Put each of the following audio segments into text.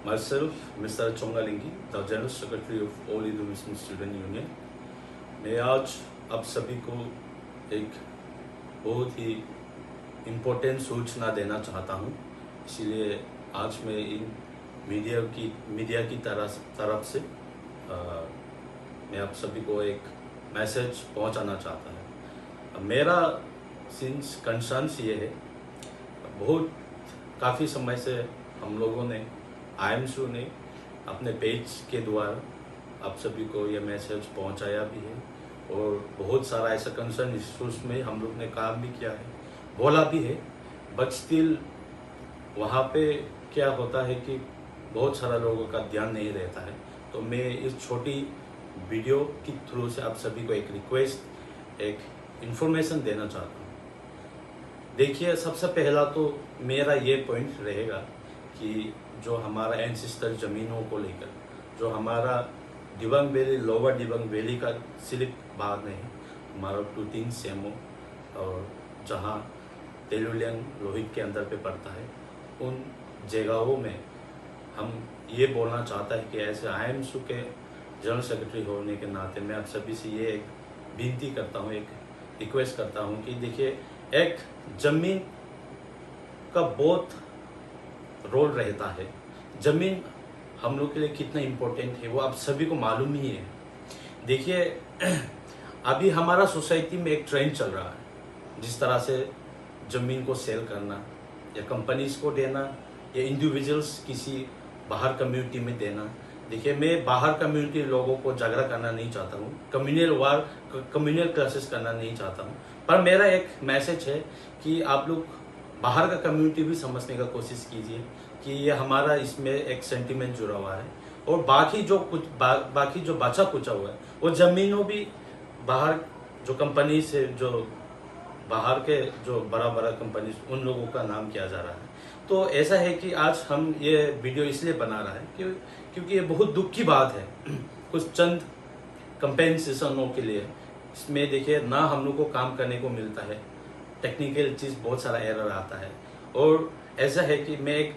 Myself, Mr. Chongalingi, the General Secretary of All Hindu Muslim Student Union. मैं आज आप सभी को एक बहुत ही इम्पोर्टेंट सूचना देना चाहता हूँ, इसीलिए आज मैं इन मीडिया की तरफ से मैं आप सभी को एक मैसेज पहुँचाना चाहता हूँ। मेरा सिंस कंसर्न्स ये है, बहुत काफ़ी समय से हम लोगों ने IMSU ने अपने पेज के द्वारा आप सभी को ये मैसेज पहुंचाया भी है और बहुत सारा ऐसा कंसर्न इश्यूज में हम लोग ने काम भी किया है, बोला भी है, बट स्टिल वहाँ पे क्या होता है कि बहुत सारा लोगों का ध्यान नहीं रहता है। तो मैं इस छोटी वीडियो के थ्रू से आप सभी को एक रिक्वेस्ट, एक इन्फॉर्मेशन देना चाहता हूँ। देखिए, सबसे पहला तो मेरा ये पॉइंट रहेगा कि जो हमारा एंसेस्टर ज़मीनों को लेकर, जो हमारा Dibang valley, lower Dibang valley का सिर्फ भाग नहीं, हमारा टूटिंग सेमो और जहाँ तेलुलियांग रोहित के अंदर पे पड़ता है, उन जगहों में हम ये बोलना चाहता है कि ऐसे IMSU के जनरल सेक्रेटरी होने के नाते मैं आप सभी से ये एक विनती करता हूँ, एक रिक्वेस्ट करता हूँ कि देखिए, एक ज़मीन का बहुत रोल रहता है। ज़मीन हम लोग के लिए कितना इम्पोर्टेंट है वो आप सभी को मालूम ही है। देखिए, अभी हमारा सोसाइटी में एक ट्रेंड चल रहा है, जिस तरह से ज़मीन को सेल करना या कंपनीज को देना या इंडिविजुअल्स किसी बाहर कम्युनिटी में देना। देखिए, मैं बाहर कम्युनिटी लोगों को झगड़ा करना नहीं चाहता हूँ, कम्युनल क्लासेस करना नहीं चाहता हूँ, पर मेरा एक मैसेज है कि आप लोग बाहर का कम्युनिटी भी समझने का कोशिश कीजिए कि ये हमारा इसमें एक सेंटिमेंट जुड़ा हुआ है और बाकी जो बचा कुचा हुआ है वो ज़मीनों भी बाहर जो कंपनी से, जो बाहर के जो बड़ा कंपनी, उन लोगों का नाम किया जा रहा है। तो ऐसा है कि आज हम ये वीडियो इसलिए बना रहा है क्योंकि ये बहुत दुख की बात है। कुछ चंद कंपेंसेशनों के लिए इसमें देखिए ना हम लोग को काम करने को मिलता है, टेक्निकल चीज़ बहुत सारा एरर आता है। और ऐसा है कि मैं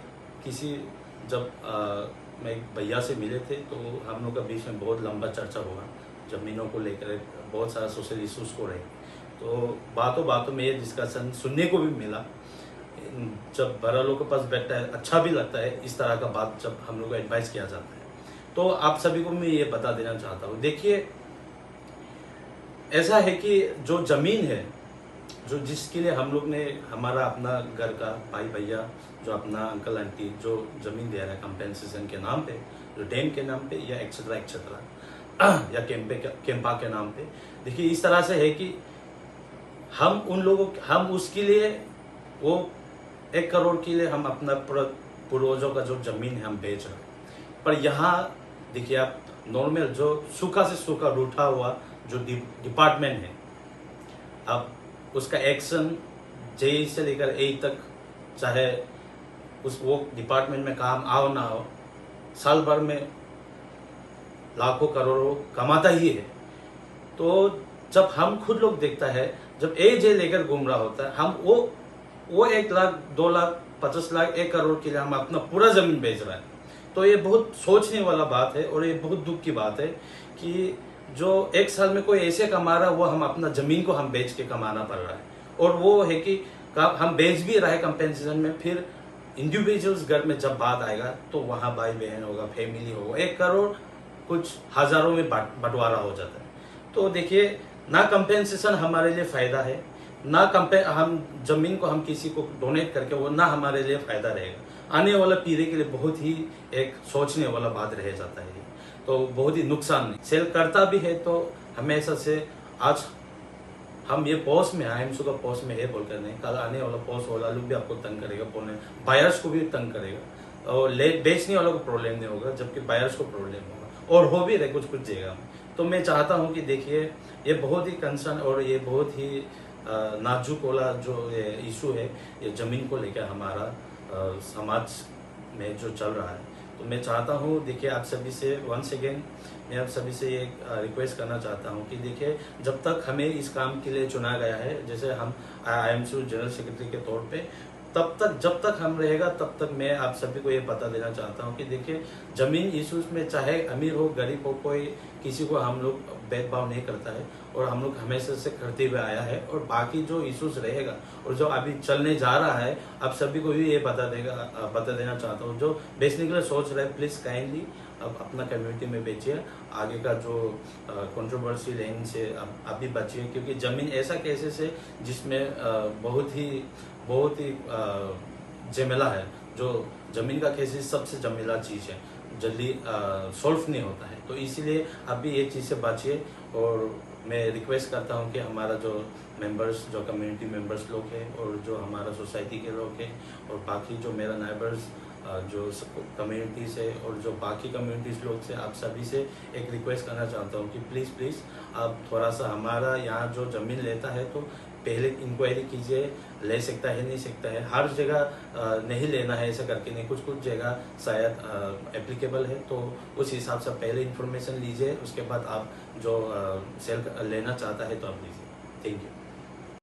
मैं एक भैया से मिले थे, तो हम लोग का बीच में बहुत लंबा चर्चा हुआ ज़मीनों को लेकर, बहुत सारा सोशल इश्यूज को रहे। तो बातों में ये डिस्कशन सुनने को भी मिला। जब बड़ा लोगों के पास बैठता है अच्छा भी लगता है, इस तरह का बात जब हम लोग को एडवाइस किया जाता है। तो आप सभी को मैं ये बता देना चाहता हूँ। देखिए, ऐसा है कि जो ज़मीन है, जो जिसके लिए हम लोग ने हमारा अपना घर का भाई भैया, जो अपना अंकल आंटी जो ज़मीन दे रहा है कंपेंसेशन के नाम पे, जो डैम के नाम पे या एक्सेट्रा या कैंपा के नाम पे, देखिए इस तरह से है कि हम उसके लिए वो 1 करोड़ के लिए हम अपना पूर्वजों का जो ज़मीन है हम बेच रहे हैं। पर यहाँ देखिए, आप नॉर्मल जो सूखा से सूखा रूठा हुआ जो डिपार्टमेंट है, अब उसका एक्शन J से लेकर A तक, चाहे वो डिपार्टमेंट में काम आओ ना हो, साल भर में लाखों करोड़ों कमाता ही है। तो जब हम खुद लोग देखता है, जब J लेकर घूम रहा होता है, हम वो 1 लाख 2 लाख 50 लाख 1 करोड़ के लिए हम अपना पूरा ज़मीन बेच रहा है। तो ये बहुत सोचने वाला बात है और ये बहुत दुख की बात है कि जो 1 साल में कोई ऐसे कमा रहा है, वो हम अपना ज़मीन को हम बेच के कमाना पड़ रहा है। और वो है कि हम बेच भी रहे कंपेंसेशन में, फिर इंडिविजुअल्स घर में जब बात आएगा तो वहाँ भाई बहन होगा, फैमिली होगा, 1 करोड़ कुछ हज़ारों में बंटवारा हो जाता है। तो देखिए, ना कंपेंसेशन हमारे लिए फ़ायदा है, ना हम ज़मीन को हम किसी को डोनेट करके वो ना हमारे लिए फ़ायदा रहेगा। आने वाला पीढ़ी के लिए बहुत ही एक सोचने वाला बात रह जाता है। तो बहुत ही नुकसान नहीं सेल करता भी है। तो हमेशा से आज हम ये पोस्ट में IMSU का पोस्ट में ये बोलकर नहीं, कल आने वाला पोस्ट वाला लोग भी आपको तंग करेगा, बोलने बायर्स को भी तंग करेगा और बेचने वालों को प्रॉब्लम नहीं होगा, जबकि बायर्स को प्रॉब्लम होगा और हो भी रहे कुछ जगह में। तो मैं चाहता हूँ कि देखिए, ये बहुत ही कंसर्न और ये बहुत ही नाजुक वाला जो ये इशू है, ये ज़मीन को लेकर हमारा समाज में जो चल रहा है। तो मैं चाहता हूँ, देखिए आप सभी से वंस अगेन मैं आप सभी से एक रिक्वेस्ट करना चाहता हूँ कि देखिए, जब तक हमें इस काम के लिए चुना गया है, जैसे हम IMSU जनरल सेक्रेटरी के तौर पे तब तक, जब तक हम रहेगा तब तक मैं आप सभी को ये बता देना चाहता हूँ कि देखिए, जमीन इशूज में चाहे अमीर हो गरीब हो, कोई किसी को हम लोग भेदभाव नहीं करता है, और हम लोग हमेशा से करते हुए आया है। और बाकी जो इशूज रहेगा और जो अभी चलने जा रहा है, आप सभी को भी ये बता देना चाहता हूँ, जो बेचने के लिए सोच रहे हैं प्लीज़ काइंडली अब अपना कम्युनिटी में बेचिए। आगे का जो कंट्रोवर्सी लाइन से आप भी बचिए, क्योंकि ज़मीन ऐसा केसेस है जिसमें बहुत ही झमेला है। जो ज़मीन का केसेस सबसे झमेला चीज़ है, जल्दी सॉल्व नहीं होता है। तो इसीलिए आप भी ये चीज़ से बचिए। और मैं रिक्वेस्ट करता हूँ कि हमारा जो मेंबर्स, जो कम्युनिटी मेंबर्स लोग हैं, और जो हमारा सोसाइटी के लोग हैं, और बाकी जो मेरा नाइबर्स जो कम्युनिटीज़ है, और जो बाकी कम्युनिटीज़ लोग से, आप सभी से एक रिक्वेस्ट करना चाहता हूँ कि प्लीज़ आप थोड़ा सा हमारा यहाँ जो ज़मीन लेता है तो पहले इंक्वायरी कीजिए, ले सकता है नहीं सकता है। हर जगह नहीं लेना है ऐसा करके नहीं, कुछ जगह शायद एप्लीकेबल है, तो उस हिसाब से पहले इन्फॉर्मेशन लीजिए, उसके बाद आप जो सेल लेना चाहता है तो आप लीजिए। Thank you.